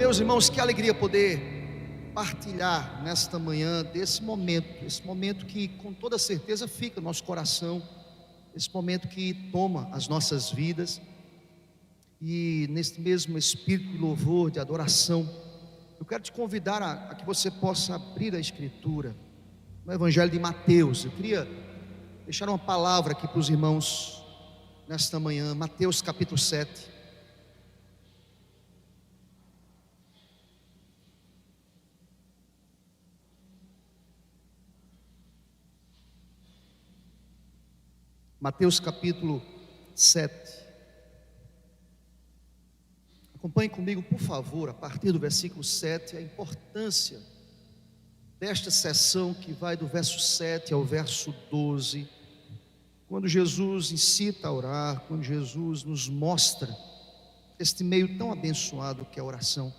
Meus irmãos, que alegria poder partilhar nesta manhã desse momento, esse momento que com toda certeza fica no nosso coração, esse momento que toma as nossas vidas, e nesse mesmo espírito de louvor, de adoração, eu quero te convidar a que você possa abrir a Escritura, no Evangelho de Mateus. Eu queria deixar uma palavra aqui para os irmãos nesta manhã, Mateus capítulo 7. Mateus capítulo 7. Acompanhe comigo, por favor, a partir do versículo 7, a importância desta sessão que vai do verso 7 ao verso 12, quando Jesus incita a orar, quando Jesus nos mostra este meio tão abençoado que é a oração.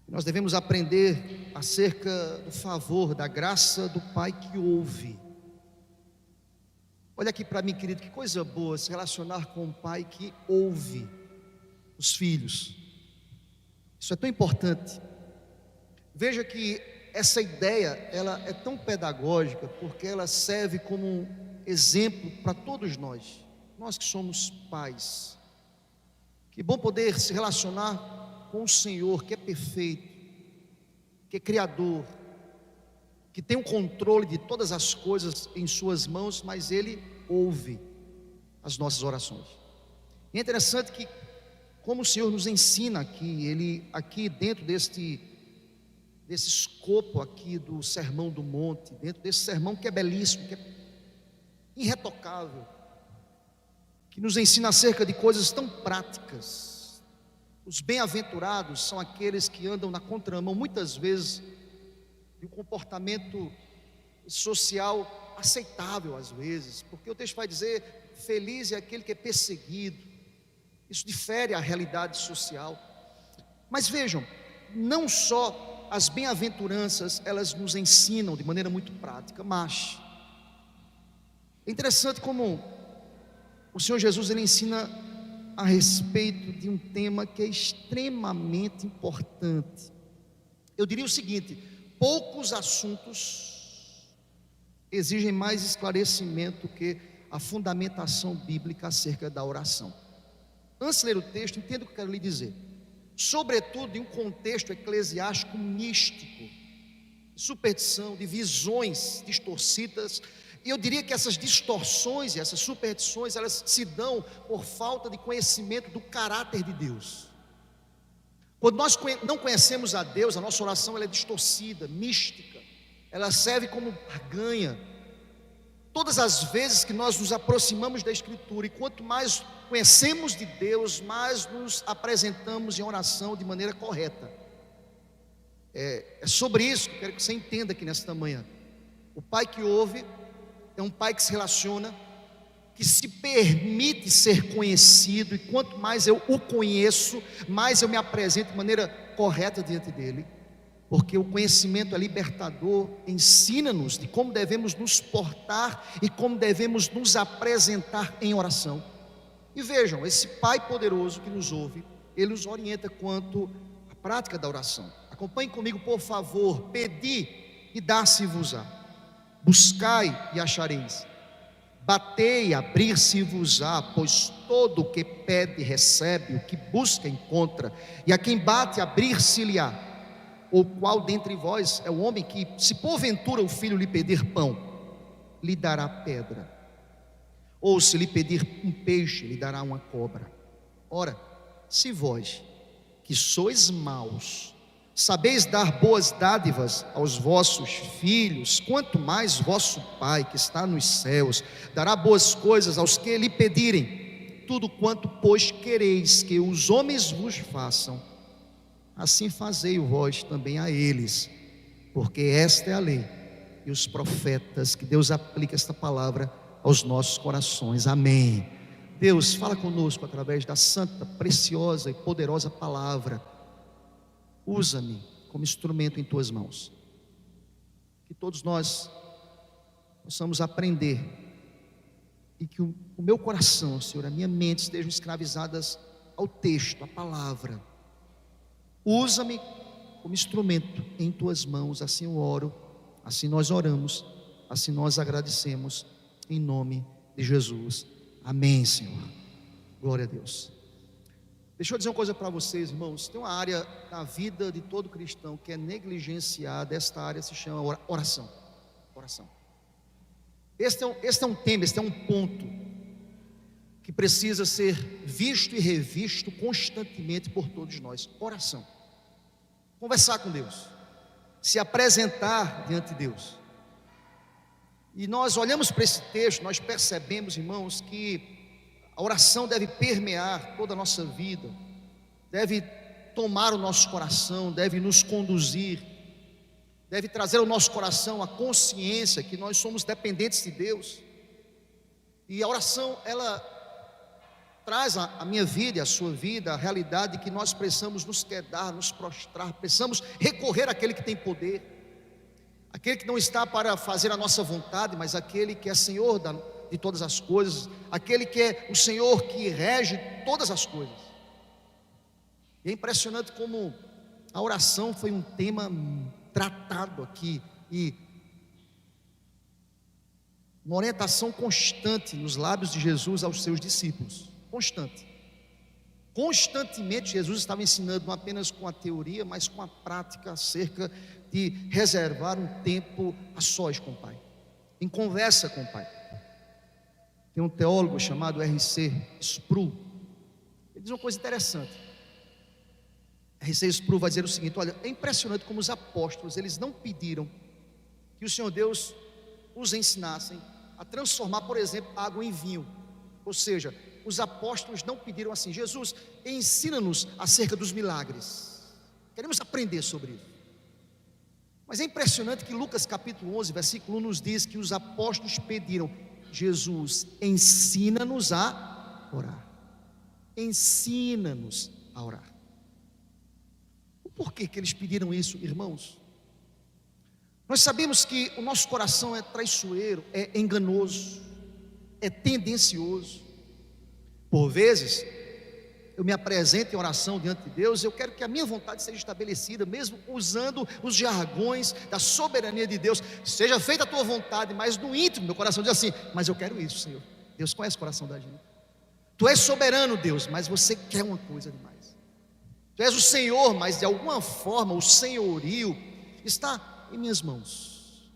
Nós devemos aprender acerca do favor, da graça do Pai que ouve. Olha aqui para mim, querido, que coisa boa se relacionar com um pai que ouve os filhos. Isso é tão importante. Veja que essa ideia, ela é tão pedagógica, porque ela serve como um exemplo para todos nós que somos pais. Que bom poder se relacionar com o Senhor, que é perfeito, que é criador, que tem o controle de todas as coisas em suas mãos, mas Ele ouve as nossas orações. E é interessante que, como o Senhor nos ensina aqui, Ele aqui dentro desse escopo aqui do Sermão do Monte, dentro desse sermão que é belíssimo, que é irretocável, que nos ensina acerca de coisas tão práticas. Os bem-aventurados são aqueles que andam na contramão, muitas vezes, de um comportamento social aceitável às vezes, porque o texto vai dizer: feliz é aquele que é perseguido. Isso difere a realidade social. Mas vejam, não só as bem-aventuranças elas nos ensinam de maneira muito prática, mas é interessante como o Senhor Jesus ele ensina a respeito de um tema que é extremamente importante. Eu diria o seguinte: poucos assuntos exigem mais esclarecimento que a fundamentação bíblica acerca da oração. Antes de ler o texto, entenda o que eu quero lhe dizer. Sobretudo em um contexto eclesiástico místico, de superstição, de visões distorcidas. E eu diria que essas distorções e essas superstições, elas se dão por falta de conhecimento do caráter de Deus. Quando nós não conhecemos a Deus, a nossa oração ela é distorcida, mística. Ela serve como barganha. Todas as vezes que nós nos aproximamos da Escritura, e quanto mais conhecemos de Deus, mais nos apresentamos em oração de maneira correta. É sobre isso que eu quero que você entenda aqui nesta manhã. O pai que ouve é um pai que se relaciona, que se permite ser conhecido, e quanto mais eu o conheço, mais eu me apresento de maneira correta diante dele, porque o conhecimento é libertador, ensina-nos de como devemos nos portar e como devemos nos apresentar em oração. E vejam, esse Pai poderoso que nos ouve, Ele nos orienta quanto à prática da oração. Acompanhe comigo, por favor. Pedi e dá-se-vos-á, buscai e achareis, batei, abrir-se-vos-á, pois todo o que pede recebe, o que busca encontra, e a quem bate abrir-se-lhe-á. Ou qual dentre vós é o homem que, se porventura o filho lhe pedir pão, lhe dará pedra? Ou se lhe pedir um peixe, lhe dará uma cobra? Ora, se vós, que sois maus, sabeis dar boas dádivas aos vossos filhos, quanto mais vosso Pai que está nos céus dará boas coisas aos que lhe pedirem. Tudo quanto, pois, quereis que os homens vos façam, assim fazei-o vós também a eles, porque esta é a lei e os profetas. Que Deus aplique esta palavra aos nossos corações. Amém. Deus, fala conosco através da santa, preciosa e poderosa palavra. Usa-me como instrumento em tuas mãos. Que todos nós possamos aprender, e que o meu coração, Senhor, a minha mente estejam escravizadas ao texto, à palavra, Usa-me como instrumento em tuas mãos. Assim eu oro, assim nós oramos, assim nós agradecemos, em nome de Jesus. Amém, Senhor. Glória a Deus. Deixa eu dizer uma coisa para vocês, irmãos. Tem uma área na vida de todo cristão que é negligenciada. Esta área se chama oração. Oração. Este é um tema, este é um ponto que precisa ser visto e revisto constantemente por todos nós. Oração. Conversar com Deus, se apresentar diante de Deus. E nós olhamos para esse texto, nós percebemos, irmãos, que a oração deve permear toda a nossa vida, deve tomar o nosso coração, deve nos conduzir, deve trazer ao nosso coração a consciência que nós somos dependentes de Deus. E a oração, ela traz a minha vida e a sua vida a realidade de que nós precisamos nos quedar, nos prostrar, precisamos recorrer àquele que tem poder, aquele que não está para fazer a nossa vontade, mas aquele que é Senhor de todas as coisas, aquele que é o Senhor que rege todas as coisas. E é impressionante como a oração foi um tema tratado aqui, e uma orientação constante nos lábios de Jesus aos seus discípulos. Constantemente Jesus estava ensinando, não apenas com a teoria, mas com a prática acerca de reservar um tempo a sós com o Pai, em conversa com o Pai. Tem um teólogo chamado R.C. Sproul, ele diz uma coisa interessante. R.C. Sproul vai dizer o seguinte: olha, é impressionante como os apóstolos, eles não pediram que o Senhor Deus os ensinassem a transformar, por exemplo, água em vinho. Ou seja, os apóstolos não pediram assim: Jesus, ensina-nos acerca dos milagres, queremos aprender sobre isso. Mas é impressionante que Lucas capítulo 11, versículo 1 nos diz que os apóstolos pediram: Jesus, ensina-nos a orar. Ensina-nos a orar. Por que eles pediram isso, irmãos? Nós sabemos que o nosso coração é traiçoeiro, é enganoso, é tendencioso. Por vezes, eu me apresento em oração diante de Deus, eu quero que a minha vontade seja estabelecida, mesmo usando os jargões da soberania de Deus. Seja feita a tua vontade, mas no íntimo, meu coração diz assim: mas eu quero isso, Senhor. Deus conhece o coração da gente. Tu és soberano, Deus, mas você quer uma coisa demais. Tu és o Senhor, mas de alguma forma o senhorio está em minhas mãos.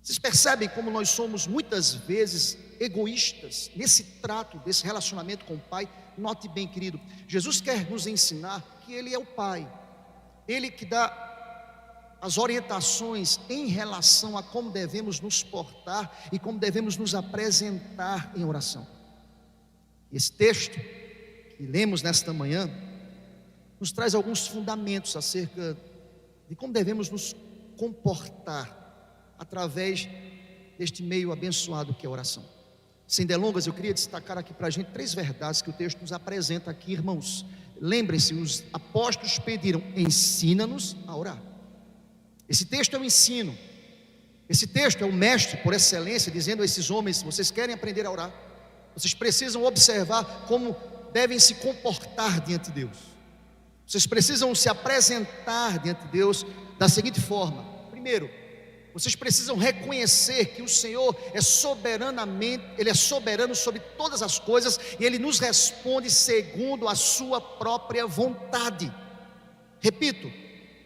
Vocês percebem como nós somos muitas vezes egoístas nesse trato, desse relacionamento com o Pai? Note bem, querido, Jesus quer nos ensinar que Ele é o Pai, Ele que dá as orientações em relação a como devemos nos portar e como devemos nos apresentar em oração. Esse texto que lemos nesta manhã nos traz alguns fundamentos acerca de como devemos nos comportar através deste meio abençoado que é a oração. Sem delongas, eu queria destacar aqui para a gente 3 verdades que o texto nos apresenta aqui, irmãos. Lembrem-se, os apóstolos pediram: ensina-nos a orar. Esse texto é o ensino. Esse texto é o mestre por excelência, dizendo a esses homens: se vocês querem aprender a orar, vocês precisam observar como devem se comportar diante de Deus. Vocês precisam se apresentar diante de Deus da seguinte forma: primeiro, vocês precisam reconhecer que o Senhor é soberanamente, Ele é soberano sobre todas as coisas, e Ele nos responde segundo a sua própria vontade. Repito,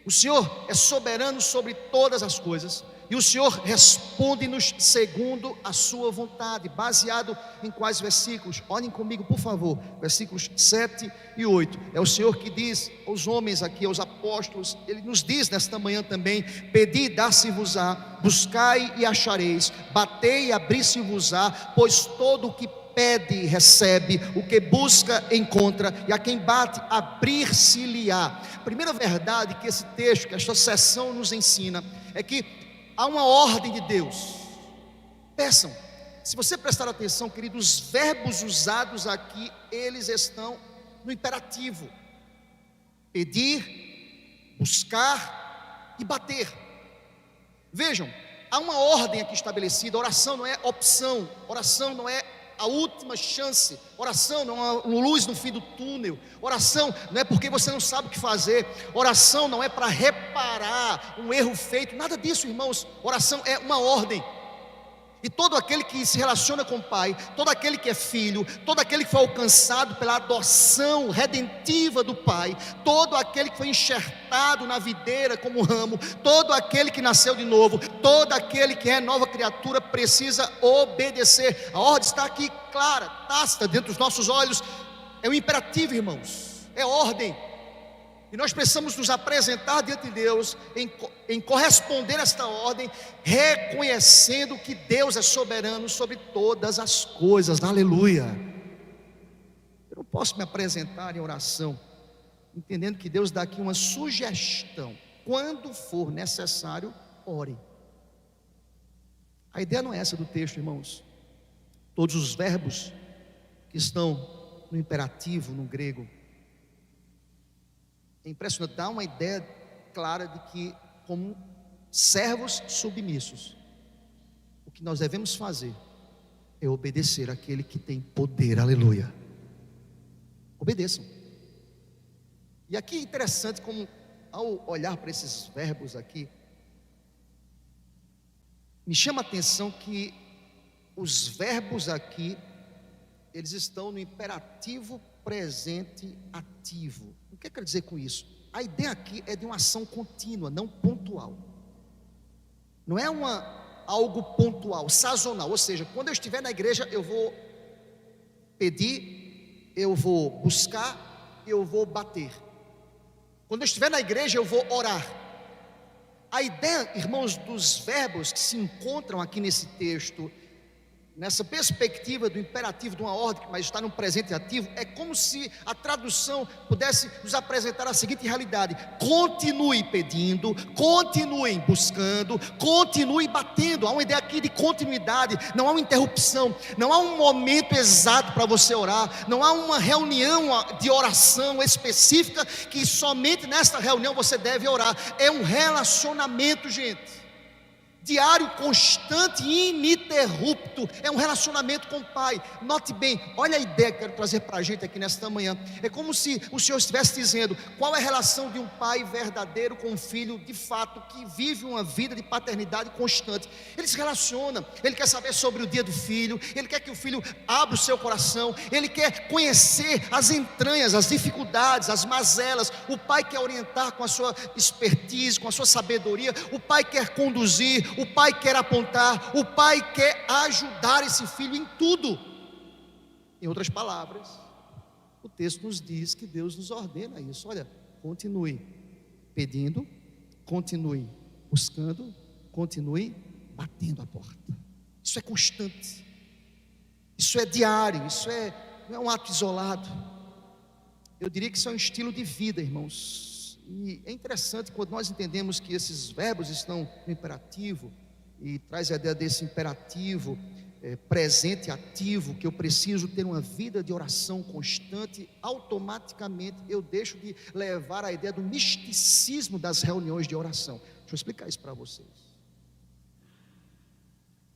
o Senhor é soberano sobre todas as coisas, e o Senhor responde-nos segundo a sua vontade. Baseado em quais versículos? Olhem comigo, por favor, versículos 7 e 8. É o Senhor que diz aos homens aqui, aos apóstolos, Ele nos diz nesta manhã também: pedi e dar-se-vos-á, buscai e achareis, batei e abrir-se-vos-á, pois todo o que pede recebe, o que busca encontra, e a quem bate abrir-se-lhe-á. Primeira verdade que esse texto, que esta sessão nos ensina, é que há uma ordem de Deus. Peçam. Se você prestar atenção, querido, os verbos usados aqui, eles estão no imperativo: pedir, buscar e bater. Vejam, há uma ordem aqui estabelecida. Oração não é opção, oração não é a última chance. Oração não é uma luz no fim do túnel. Oração não é porque você não sabe o que fazer. Oração não é para reparar um erro feito. Nada disso, irmãos. Oração é uma ordem. E todo aquele que se relaciona com o Pai, todo aquele que é filho, todo aquele que foi alcançado pela adoção redentiva do Pai, todo aquele que foi enxertado na videira como ramo, todo aquele que nasceu de novo, todo aquele que é nova criatura precisa obedecer. A ordem está aqui clara, tácita dentro dos nossos olhos. É um imperativo, irmãos, é ordem. E nós precisamos nos apresentar diante de Deus em corresponder a esta ordem, reconhecendo que Deus é soberano sobre todas as coisas. Aleluia. Eu não posso me apresentar em oração entendendo que Deus dá aqui uma sugestão: quando for necessário, ore. A ideia não é essa do texto, irmãos. Todos os verbos que estão no imperativo, no grego, é impressionante, dá uma ideia clara de que, como servos submissos, o que nós devemos fazer é obedecer àquele que tem poder. Aleluia. Obedeçam. E aqui é interessante como, ao olhar para esses verbos aqui, me chama a atenção que os verbos aqui, eles estão no imperativo presente ativo. O que quer dizer com isso? A ideia aqui é de uma ação contínua, não pontual. Não é algo pontual, sazonal. Ou seja, quando eu estiver na igreja, eu vou pedir, eu vou buscar, eu vou bater. Quando eu estiver na igreja, eu vou orar. A ideia, irmãos, dos verbos que se encontram aqui nesse texto, nessa perspectiva do imperativo de uma ordem, mas está no presente ativo, é como se a tradução pudesse nos apresentar a seguinte realidade: continue pedindo, continue buscando, continue batendo. Há uma ideia aqui de continuidade, não há uma interrupção, não há um momento exato para você orar, não há uma reunião de oração específica que somente nesta reunião você deve orar. É um relacionamento, gente, diário, constante e ininterrupto. É um relacionamento com o Pai. Note bem, olha a ideia que eu quero trazer para a gente aqui nesta manhã. É como se o Senhor estivesse dizendo: qual é a relação de um pai verdadeiro com um filho de fato, que vive uma vida de paternidade constante? Ele se relaciona, ele quer saber sobre o dia do filho, ele quer que o filho abra o seu coração, ele quer conhecer as entranhas, as dificuldades, as mazelas. O pai quer orientar com a sua expertise, com a sua sabedoria. O pai quer conduzir, o pai quer apontar, o pai quer ajudar esse filho em tudo. Em outras palavras, o texto nos diz que Deus nos ordena isso. Olha, continue pedindo, continue buscando, continue batendo a porta. Isso é constante, isso é diário, isso não é um ato isolado. Eu diria que isso é um estilo de vida, irmãos. E é interessante quando nós entendemos que esses verbos estão no imperativo, e traz a ideia desse imperativo presente ativo, que eu preciso ter uma vida de oração constante. Automaticamente eu deixo de levar a ideia do misticismo das reuniões de oração. Deixa eu explicar isso para vocês.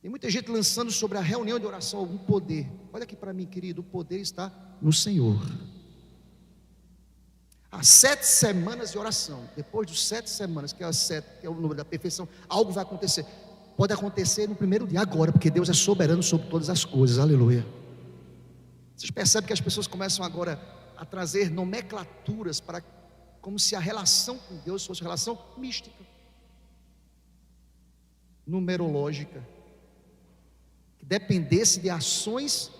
Tem muita gente lançando sobre a reunião de oração algum poder. Olha aqui para mim, querido, o poder está no Senhor. Há 7 semanas de oração. Depois dos 7 semanas, que é o número da perfeição, algo vai acontecer. Pode acontecer no primeiro dia, agora, porque Deus é soberano sobre todas as coisas. Aleluia. Vocês percebem que as pessoas começam agora a trazer nomenclaturas para, como se a relação com Deus fosse relação mística, numerológica, que dependesse de ações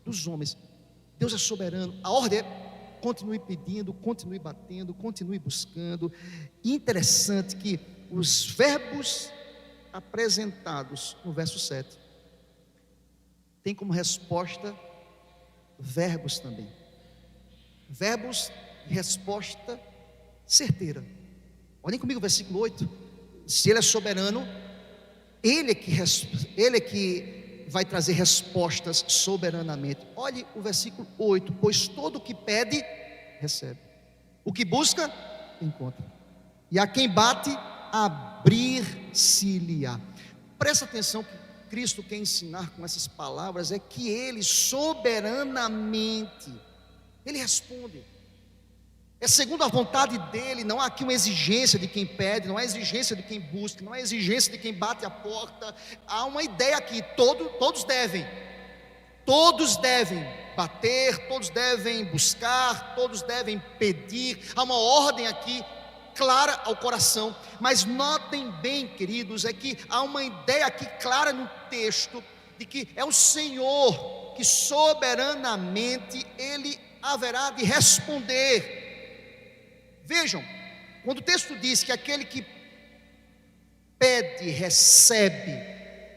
dos homens. Deus é soberano. A ordem é: continue pedindo, continue batendo, continue buscando. Interessante que os verbos apresentados no verso 7 tem como resposta verbos também. Verbos de resposta certeira. Olhem comigo o versículo 8. Se Ele é soberano, Ele é que vai trazer respostas soberanamente. Olhe o versículo 8: pois todo o que pede, recebe. O que busca, encontra. E a quem bate, abrir-se-lhe-á. Presta atenção que Cristo quer ensinar com essas palavras é que Ele soberanamente, Ele responde. É segundo a vontade dEle. Não há aqui uma exigência de quem pede, não há exigência de quem busca, não há exigência de quem bate a porta. Há uma ideia aqui, todos devem bater, todos devem buscar, todos devem pedir. Há uma ordem aqui clara ao coração. Mas notem bem, queridos, é que há uma ideia aqui clara no texto de que é o Senhor que soberanamente Ele haverá de responder. Vejam, quando o texto diz que aquele que pede, recebe,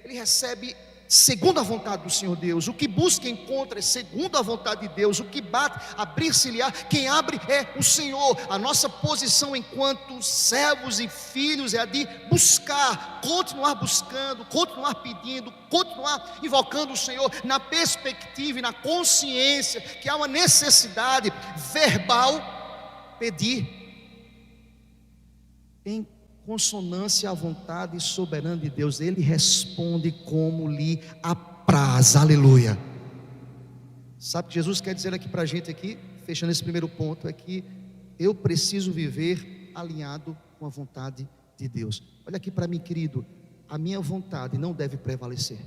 ele recebe segundo a vontade do Senhor Deus. O que busca, encontra segundo a vontade de Deus. O que bate, abrir-se-lhe-á. Quem abre é o Senhor. A nossa posição enquanto servos e filhos é a de buscar, continuar buscando, continuar pedindo, continuar invocando o Senhor, na perspectiva e na consciência que há uma necessidade verbal, pedir em consonância à vontade soberana de Deus. Ele responde como lhe apraz. Aleluia. Sabe o que Jesus quer dizer aqui para a gente aqui, fechando esse primeiro ponto, é que eu preciso viver alinhado com a vontade de Deus. Olha aqui para mim, querido, a minha vontade não deve prevalecer.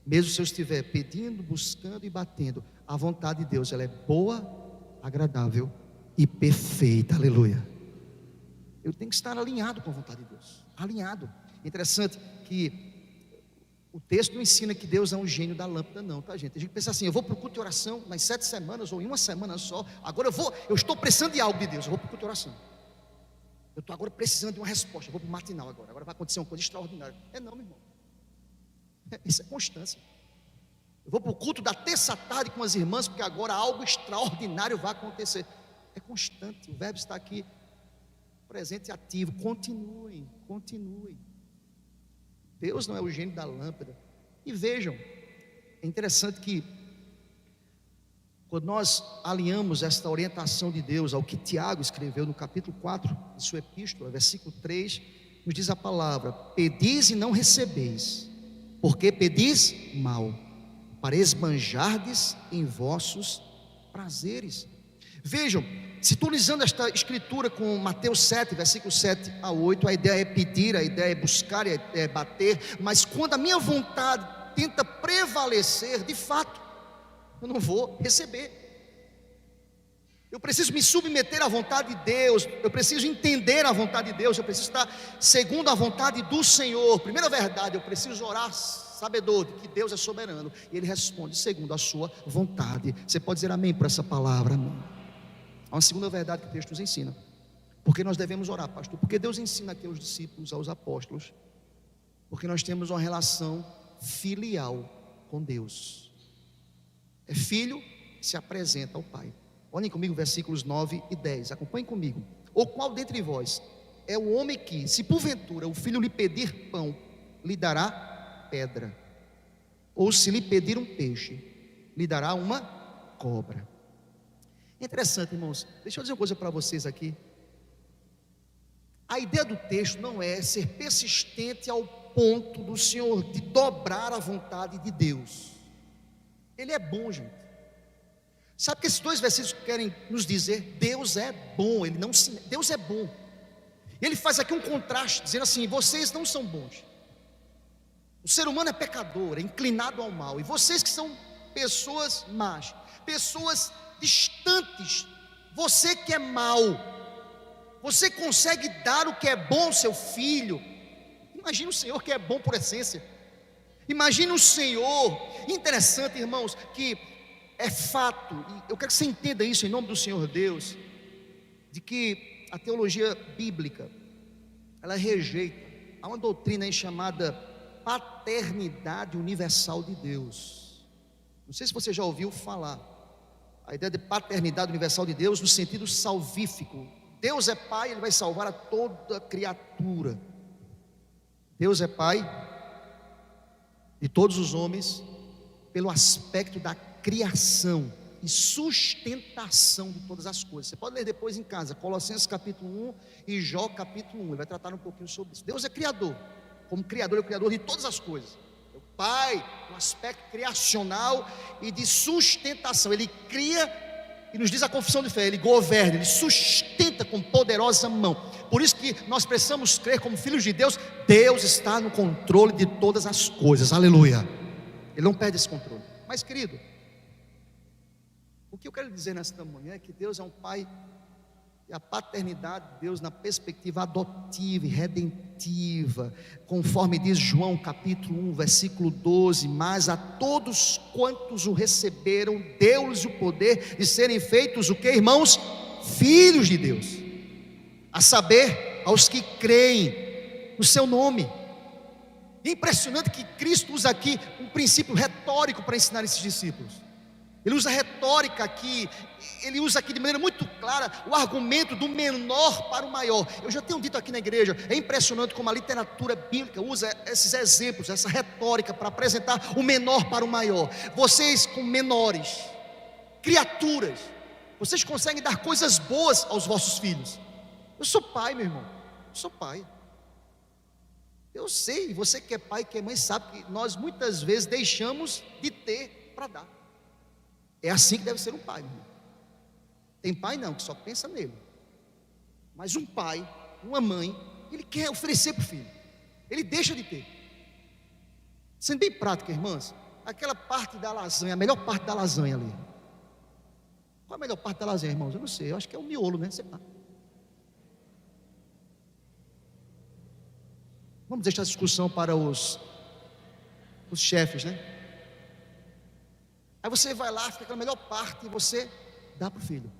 Mesmo se eu estiver pedindo, buscando e batendo, a vontade de Deus, ela é boa, agradável e perfeita. Aleluia. Eu tenho que estar alinhado com a vontade de Deus. Alinhado. Interessante que o texto não ensina que Deus é um gênio da lâmpada, não, tá, gente? A gente pensa assim: eu vou para o culto de oração nas 7 semanas ou em uma semana só. Agora eu estou precisando de algo de Deus, eu vou para o culto de oração. Eu estou agora precisando de uma resposta, eu vou para o matinal agora vai acontecer uma coisa extraordinária. Não, meu irmão. Isso é constância. Eu vou para o culto da terça tarde com as irmãs, porque agora algo extraordinário vai acontecer. É constante, o verbo está aqui presente e ativo. Continuem. Deus não é o gênio da lâmpada. E vejam, é interessante que quando nós alinhamos esta orientação de Deus ao que Tiago escreveu no capítulo 4 de sua epístola, versículo 3, nos diz a palavra: pedis e não recebeis, porque pedis mal, para esbanjardes em vossos prazeres. Vejam, sintonizando esta escritura com Mateus 7, versículo 7 a 8, a ideia é pedir, a ideia é buscar, é bater. Mas quando a minha vontade tenta prevalecer, de fato, eu não vou receber. Eu preciso me submeter à vontade de Deus, eu preciso entender a vontade de Deus, eu preciso estar segundo a vontade do Senhor. Primeira verdade, eu preciso orar sabedor de que Deus é soberano e Ele responde segundo a sua vontade. Você pode dizer amém por essa palavra? Amém. Há uma segunda verdade que o texto nos ensina. Porque nós devemos orar, pastor? Porque Deus ensina aqui aos discípulos, aos apóstolos, porque nós temos uma relação filial com Deus. É filho que se apresenta ao Pai. Olhem comigo versículos 9 e 10, acompanhem comigo. Ou qual dentre vós é o homem que, se porventura o filho lhe pedir pão, lhe dará pedra? Ou se lhe pedir um peixe, lhe dará uma cobra? Interessante, irmãos, deixa eu dizer uma coisa para vocês aqui. A ideia do texto não é ser persistente ao ponto do Senhor de dobrar a vontade de Deus. Ele é bom, gente. Sabe que esses dois versículos querem nos dizer: Deus é bom, Deus é bom. Ele faz aqui um contraste, dizendo assim: vocês não são bons. O ser humano é pecador, é inclinado ao mal. E vocês que são pessoas más, pessoas distantes, você que é mau, você consegue dar o que é bom ao seu filho. Imagina o Senhor que é bom por essência. Imagina o Senhor. Interessante, irmãos, que é fato, e eu quero que você entenda isso em nome do Senhor Deus, de que a teologia bíblica, ela rejeita, há uma doutrina aí chamada paternidade universal de Deus. Não sei se você já ouviu falar a ideia de paternidade universal de Deus no sentido salvífico. Deus é Pai, Ele vai salvar a toda criatura. Deus é Pai de todos os homens pelo aspecto da criação e sustentação de todas as coisas. Você pode ler depois em casa, Colossenses capítulo 1 e Jó capítulo 1, ele vai tratar um pouquinho sobre isso. Deus é criador, como criador, é o criador de todas as coisas. Pai, no aspecto criacional e de sustentação. Ele cria e nos diz a confissão de fé, Ele governa, Ele sustenta com poderosa mão. Por isso que nós precisamos crer como filhos de Deus, Deus está no controle de todas as coisas, aleluia. Ele não perde esse controle. Mas querido, o que eu quero dizer nesta manhã é que Deus é um Pai, e a paternidade de Deus na perspectiva adotiva e redentiva, conforme diz João capítulo 1, versículo 12, mas a todos quantos o receberam, deu-lhes o poder de serem feitos o que, irmãos? Filhos de Deus, a saber, aos que creem no seu nome. É impressionante que Cristo usa aqui um princípio retórico para ensinar esses discípulos. Ele usa retórica aqui, ele usa aqui de maneira muito clara o argumento do menor para o maior. Eu já tenho dito aqui na igreja, é impressionante como a literatura bíblica usa esses exemplos, essa retórica para apresentar o menor para o maior. Vocês com menores, criaturas, vocês conseguem dar coisas boas aos vossos filhos. Eu sou pai, meu irmão, eu sou pai. Eu sei, você que é pai, que é mãe, sabe que nós muitas vezes deixamos de ter para dar. É assim que deve ser um pai, meu irmão. Tem pai não, que só pensa nele. Mas um pai, uma mãe, ele quer oferecer para o filho. Ele deixa de ter. Sendo bem prática, irmãs, aquela parte da lasanha, a melhor parte da lasanha ali. Qual a melhor parte da lasanha, irmãos? Eu não sei, eu acho que é o miolo, né? Sei lá. Vamos deixar a discussão para os chefes, né? Aí você vai lá, fica aquela melhor parte e você dá para o filho.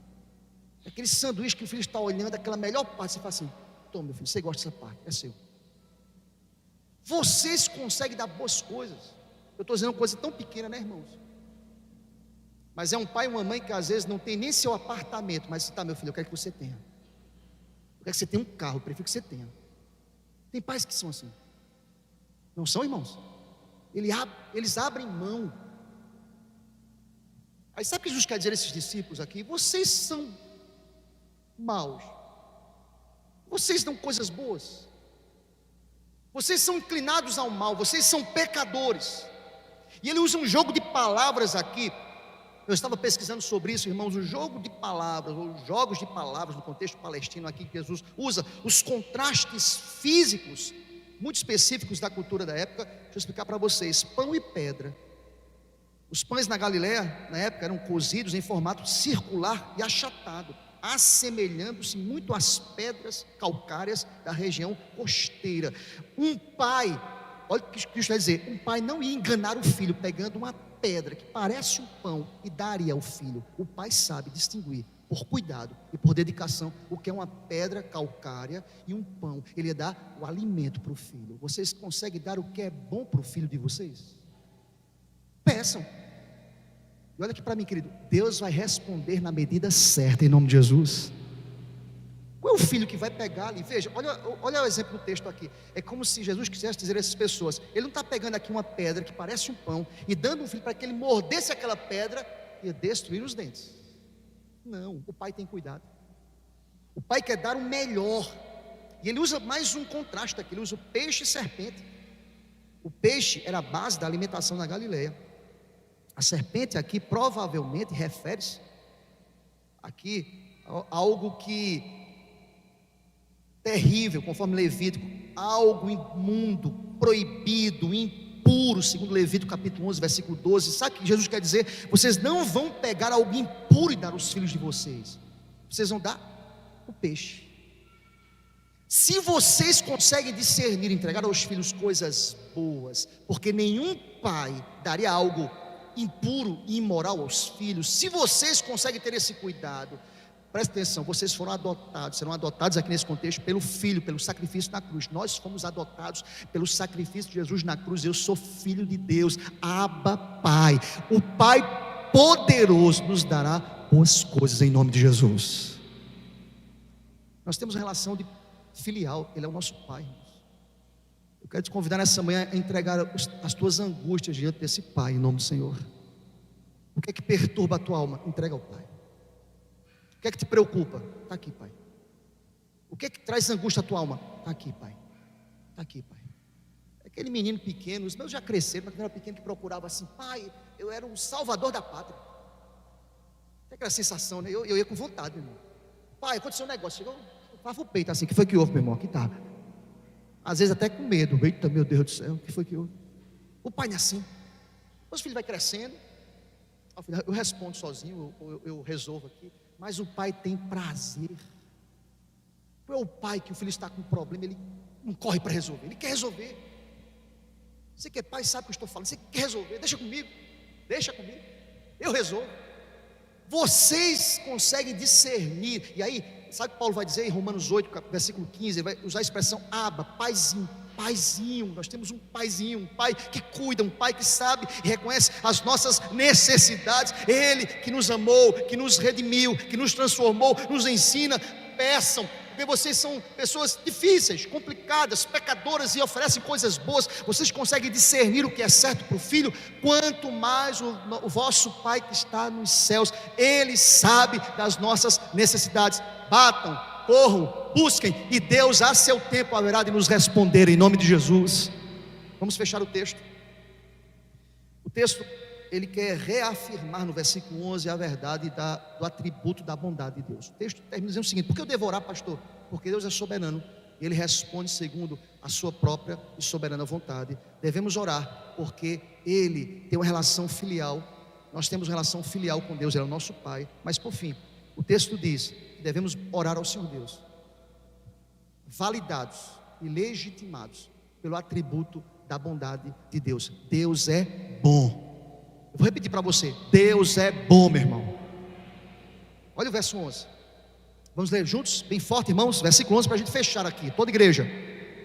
Aquele sanduíche que o filho está olhando, aquela melhor parte, você fala assim: toma, meu filho, você gosta dessa parte, é seu. Vocês conseguem dar boas coisas. Eu estou dizendo uma coisa tão pequena, né, irmãos? Mas é um pai e uma mãe que às vezes não tem nem seu apartamento, mas tá, meu filho, eu quero que você tenha. Eu quero que você tenha um carro, eu prefiro que você tenha. Tem pais que são assim. Não são, irmãos? Eles abrem mão. Aí sabe o que Jesus quer dizer a esses discípulos aqui? Vocês são maus. Vocês dão coisas boas. Vocês são inclinados ao mal. Vocês são pecadores. E ele usa um jogo de palavras aqui. Eu estava pesquisando sobre isso, irmãos. O jogo de palavras, ou os jogos de palavras no contexto palestino aqui, que Jesus usa os contrastes físicos muito específicos da cultura da época. Deixa eu explicar para vocês: pão e pedra. Os pães na Galileia, na época, eram cozidos em formato circular e achatado, assemelhando-se muito às pedras calcárias da região costeira. Um pai, olha o que Cristo vai dizer: um pai não ia enganar o filho pegando uma pedra que parece um pão e daria ao filho. O pai sabe distinguir, por cuidado e por dedicação, o que é uma pedra calcária e um pão. Ele ia dar o alimento para o filho. Vocês conseguem dar o que é bom para o filho de vocês? Peçam. E olha aqui para mim, querido, Deus vai responder na medida certa, em nome de Jesus. Qual é o filho que vai pegar ali? Veja, olha o exemplo do texto aqui. É como se Jesus quisesse dizer a essas pessoas: ele não está pegando aqui uma pedra que parece um pão e dando um filho para que ele mordesse aquela pedra e destruir os dentes. Não, o pai tem cuidado. O pai quer dar o melhor. E ele usa mais um contraste aqui. Ele usa o peixe e serpente. O peixe era a base da alimentação na Galileia. A serpente aqui provavelmente refere-se aqui a algo que terrível, conforme Levítico, algo imundo, proibido, impuro, segundo Levítico capítulo 11, versículo 12. Sabe o que Jesus quer dizer? Vocês não vão pegar algo impuro e dar aos filhos de vocês. Vocês vão dar o peixe. Se vocês conseguem discernir, entregar aos filhos coisas boas, porque nenhum pai daria algo impuro e imoral aos filhos. Se vocês conseguem ter esse cuidado, presta atenção, vocês foram adotados, serão adotados aqui nesse contexto pelo Filho, pelo sacrifício na cruz. Nós fomos adotados pelo sacrifício de Jesus na cruz. Eu sou filho de Deus, Abba Pai. O Pai poderoso nos dará boas coisas em nome de Jesus. Nós temos relação de filial, Ele é o nosso Pai. Eu quero te convidar nessa manhã a entregar as tuas angústias diante desse Pai, em nome do Senhor. O que é que perturba a tua alma? Entrega ao Pai. O que é que te preocupa? Está aqui, Pai. O que é que traz angústia à tua alma? Está aqui, Pai. Está aqui, Pai. Aquele menino pequeno, os meus já cresceram, mas quando eu era pequeno que procurava assim, pai, eu era o salvador da pátria. Tem aquela sensação, né? Eu ia com vontade, meu irmão. Pai, aconteceu um negócio, chegou, eu tava o peito assim, o que foi que houve, meu irmão? Aqui tá. Às vezes até com medo, eita, meu Deus do céu, o que foi que houve? O pai não é assim. Os filhos vai crescendo, eu respondo sozinho, eu resolvo aqui, mas o pai tem prazer. Não é o pai que o filho está com um problema, ele não corre para resolver, ele quer resolver. Você que é pai sabe o que eu estou falando, você quer resolver, deixa comigo, eu resolvo. Vocês conseguem discernir, e aí, sabe o que Paulo vai dizer em Romanos 8, versículo 15, ele vai usar a expressão Abba, paizinho, paizinho, nós temos um paizinho, um pai que cuida, um pai que sabe e reconhece as nossas necessidades, ele que nos amou, que nos redimiu, que nos transformou, nos ensina, peçam, porque vocês são pessoas difíceis, complicadas, pecadoras e oferecem coisas boas, vocês conseguem discernir o que é certo para o filho, quanto mais o vosso pai que está nos céus, ele sabe das nossas necessidades. Batam, corram, busquem, e Deus a seu tempo haverá de nos responder, em nome de Jesus. Vamos fechar o texto. O texto, ele quer reafirmar no versículo 11 a verdade do atributo da bondade de Deus. O texto termina dizendo o seguinte: por que eu devorar, pastor? Porque Deus é soberano, e Ele responde segundo a sua própria e soberana vontade. Devemos orar, porque Ele tem uma relação filial, nós temos uma relação filial com Deus, Ele é o nosso Pai. Mas por fim, o texto diz que devemos orar ao Senhor Deus, validados e legitimados pelo atributo da bondade de Deus. Deus é bom. Eu vou repetir para você: Deus é bom, meu irmão. Olha o verso 11. Vamos ler juntos, bem forte, irmãos. Versículo 11 para a gente fechar aqui, toda igreja.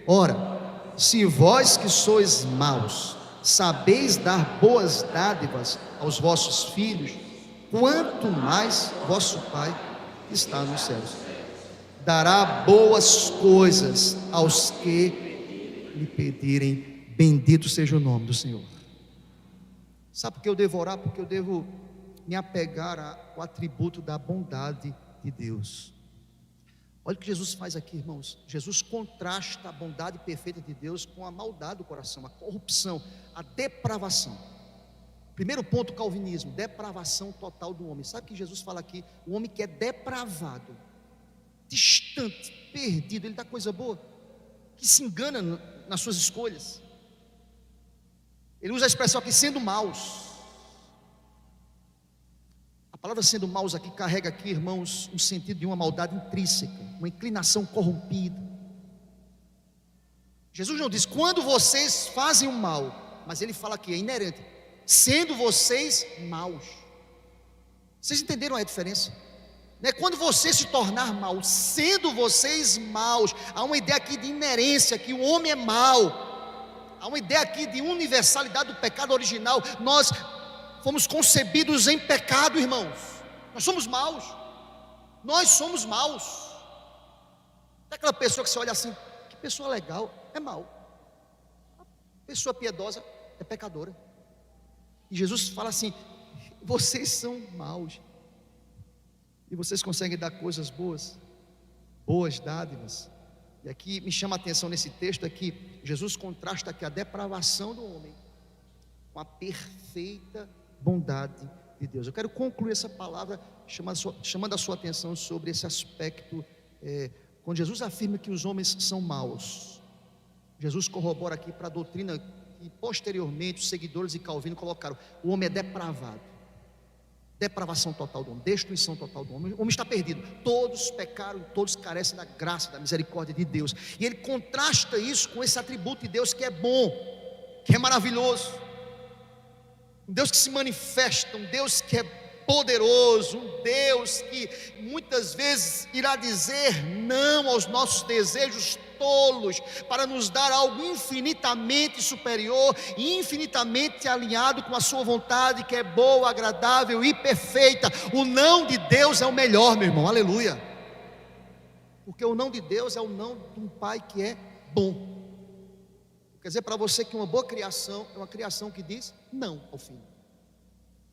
Ora, se vós que sois maus sabeis dar boas dádivas aos vossos filhos, quanto mais vosso Pai que está nos céus dará boas coisas aos que lhe pedirem. Bendito seja o nome do Senhor. Sabe por que eu devo orar? Porque eu devo me apegar ao atributo da bondade de Deus. Olha o que Jesus faz aqui, irmãos. Jesus contrasta a bondade perfeita de Deus com a maldade do coração, a corrupção, a depravação. Primeiro ponto, calvinismo, depravação total do homem. Sabe o que Jesus fala aqui? O homem que é depravado, distante, perdido, ele dá coisa boa, que se engana nas suas escolhas. Ele usa a expressão aqui, sendo maus. A palavra sendo maus aqui carrega aqui, irmãos, um sentido de uma maldade intrínseca, uma inclinação corrompida. Jesus não diz quando vocês fazem o mal, mas ele fala aqui, é inerente, sendo vocês maus. Vocês entenderam a diferença? Não é quando você se tornar mau, sendo vocês maus. Há uma ideia aqui de inerência, que o homem é mau. Há uma ideia aqui de universalidade do pecado original. Nós fomos concebidos em pecado, irmãos. Nós somos maus. Nós somos maus. É aquela pessoa que você olha assim, que pessoa legal, é mau. A pessoa piedosa é pecadora. E Jesus fala assim: vocês são maus, e vocês conseguem dar coisas boas, boas dádivas. E aqui me chama a atenção nesse texto é que Jesus contrasta aqui a depravação do homem com a perfeita bondade de Deus. Eu quero concluir essa palavra chamando a sua atenção sobre esse aspecto, quando Jesus afirma que os homens são maus. Jesus corrobora aqui para a doutrina que posteriormente os seguidores de Calvino colocaram: o homem é depravado. Depravação total do homem, destruição total do homem. O homem está perdido. Todos pecaram, todos carecem da graça, da misericórdia de Deus. E ele contrasta isso com esse atributo de Deus que é bom, que é maravilhoso, um Deus que se manifesta, um Deus que é poderoso, um Deus que muitas vezes irá dizer não aos nossos desejos tolos, para nos dar algo infinitamente superior e infinitamente alinhado com a sua vontade, que é boa, agradável e perfeita. O não de Deus é o melhor, meu irmão, aleluia, porque o não de Deus é o não de um pai que é bom. Quer dizer para você que uma boa criação é uma criação que diz não ao filho.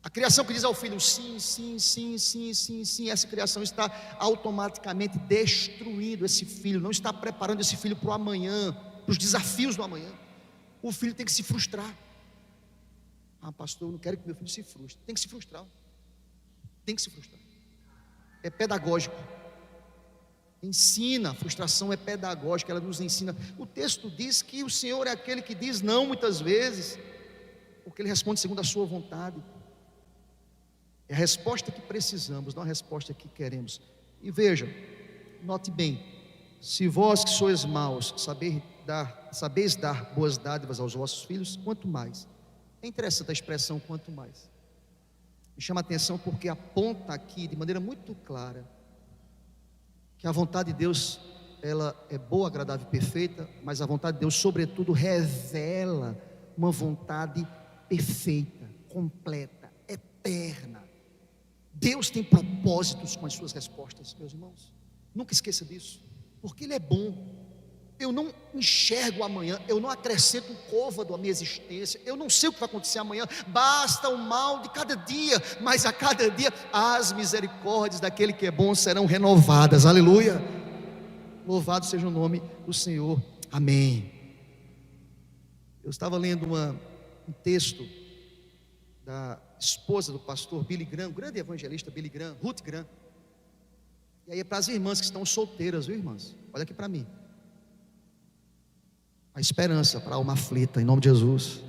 A criação que diz ao filho sim, sim, sim, sim, sim, sim, essa criação está automaticamente destruindo esse filho, não está preparando esse filho para o amanhã, para os desafios do amanhã. o filho tem que se frustrar. Ah, pastor, eu não quero que meu filho se frustre. Tem que se frustrar. Tem que se frustrar. É pedagógico. Ensina, a frustração é pedagógica, ela nos ensina. O texto diz que o Senhor é aquele que diz não muitas vezes, porque Ele responde segundo a sua vontade. É a resposta que precisamos, não a resposta que queremos. E veja, note bem: se vós que sois maus, sabeis dar boas dádivas aos vossos filhos, quanto mais. É interessante a expressão quanto mais. Me chama a atenção porque aponta aqui de maneira muito clara que a vontade de Deus, ela é boa, agradável e perfeita, mas a vontade de Deus, sobretudo, revela uma vontade perfeita, completa, eterna. Deus tem propósitos com as suas respostas, meus irmãos. Nunca esqueça disso, porque Ele é bom. Eu não enxergo amanhã, eu não acrescento um côvado à minha existência, eu não sei o que vai acontecer amanhã, basta o mal de cada dia, mas a cada dia as misericórdias daquele que é bom serão renovadas, aleluia. Louvado seja o nome do Senhor, amém. Eu estava lendo um texto da esposa do pastor Billy Graham, o grande evangelista Billy Graham, Ruth Graham, e aí é para as irmãs que estão solteiras, viu, irmãs? Olha aqui para mim. A esperança para a alma aflita, em nome de Jesus.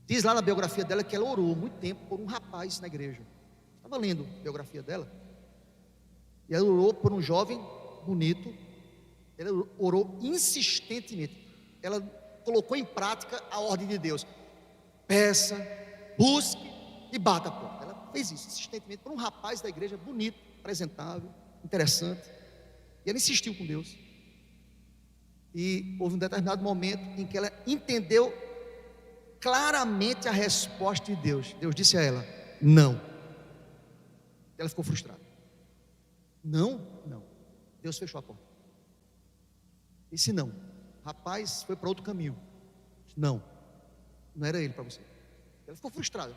Diz lá na biografia dela que ela orou muito tempo por um rapaz na igreja. Estava lendo a biografia dela, e ela orou por um jovem bonito. Ela orou insistentemente. Ela colocou em prática a ordem de Deus: peça, busque e bata a porta. Ela fez isso insistentemente por um rapaz da igreja bonito, apresentável, interessante. E ela insistiu com Deus. E houve um determinado momento em que ela entendeu claramente a resposta de Deus. Deus disse a ela: não. Ela ficou frustrada. Não. Deus fechou a porta. Disse não. O rapaz foi para outro caminho. Não era ele para você. Ela ficou frustrada.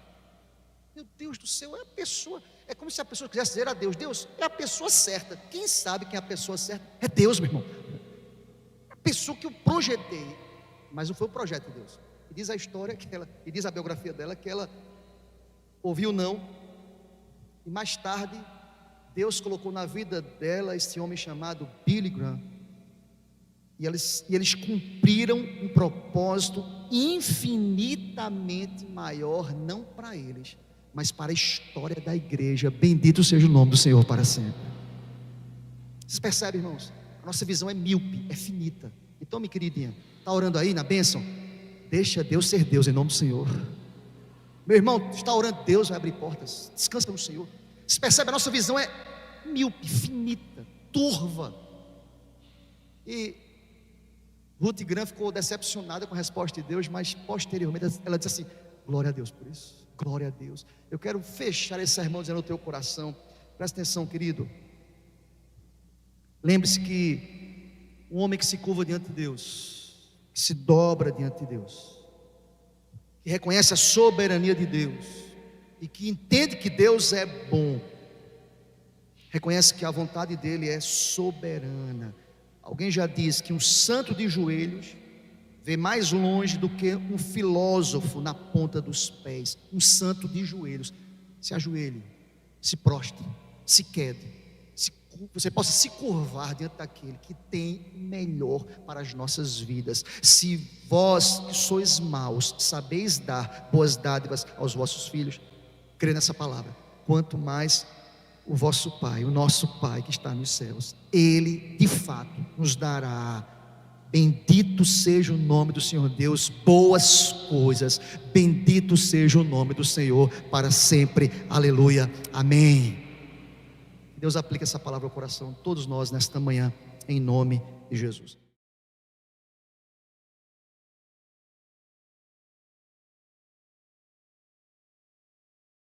Meu Deus do céu, é a pessoa. É como se a pessoa quisesse dizer a Deus: Deus, é a pessoa certa. Quem sabe quem é a pessoa certa? É Deus, meu irmão. Pessoa que eu projetei, mas não foi o projeto de Deus. E diz a história e diz a biografia dela que ela ouviu não, e mais tarde Deus colocou na vida dela esse homem chamado Billy Graham, e eles cumpriram um propósito infinitamente maior, não para eles, mas para a história da igreja. Bendito seja o nome do Senhor para sempre. Vocês percebem, irmãos? Nossa visão é míope, é finita. Então, minha queridinha, está orando aí na bênção? Deixa Deus ser Deus, em nome do Senhor. Meu irmão, está orando, Deus vai abrir portas. Descansa no Senhor. Você percebe? A nossa visão é míope, finita, turva. E Ruth Graham ficou decepcionada com a resposta de Deus, mas posteriormente ela disse assim: glória a Deus por isso, glória a Deus. Eu quero fechar esse sermão dizendo no teu coração, presta atenção, querido. Lembre-se que um homem que se curva diante de Deus, que se dobra diante de Deus, que reconhece a soberania de Deus e que entende que Deus é bom, reconhece que a vontade dele é soberana. Alguém já disse que um santo de joelhos vê mais longe do que um filósofo na ponta dos pés. Um santo de joelhos. Se ajoelhe, se prostre, se quede, você possa se curvar diante daquele que tem o melhor para as nossas vidas. Se vós que sois maus, sabeis dar boas dádivas aos vossos filhos, crê nessa palavra, quanto mais o vosso Pai, o nosso Pai que está nos céus, Ele de fato nos dará. Bendito seja o nome do Senhor Deus, boas coisas, bendito seja o nome do Senhor para sempre, aleluia, amém. Deus aplica essa palavra ao coração de todos nós nesta manhã, em nome de Jesus.